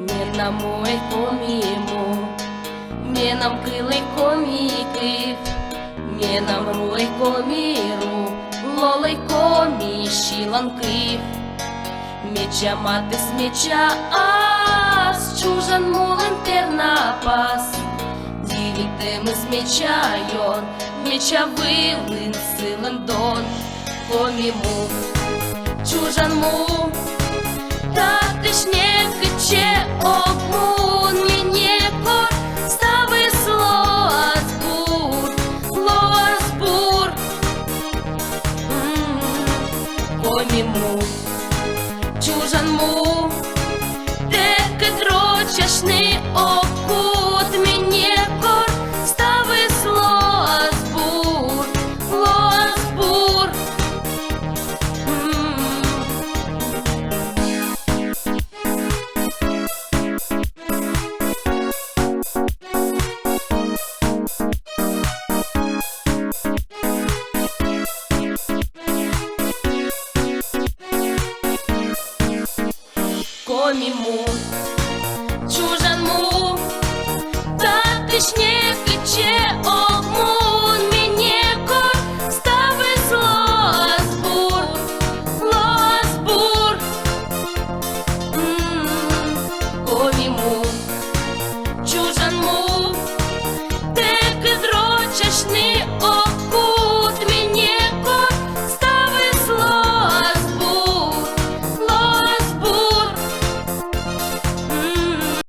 Мєнам ой коміму, мєнам килий комікив, мєнам руй коміру, лолий комі щіланкив. Меча мати з меча ас, чужан мулен тернапас. Ділітеми з меча йон, меча вилин силен дон. Коміму, чужан му, та ти ж не киче обмун. Мені кор стави лоазбур, лоазбур. Коміму, чужан му, те кедрочашний окут. Мені кор стави лоазбур, лоазбур. Коміму, чужан му, та ти ж не киче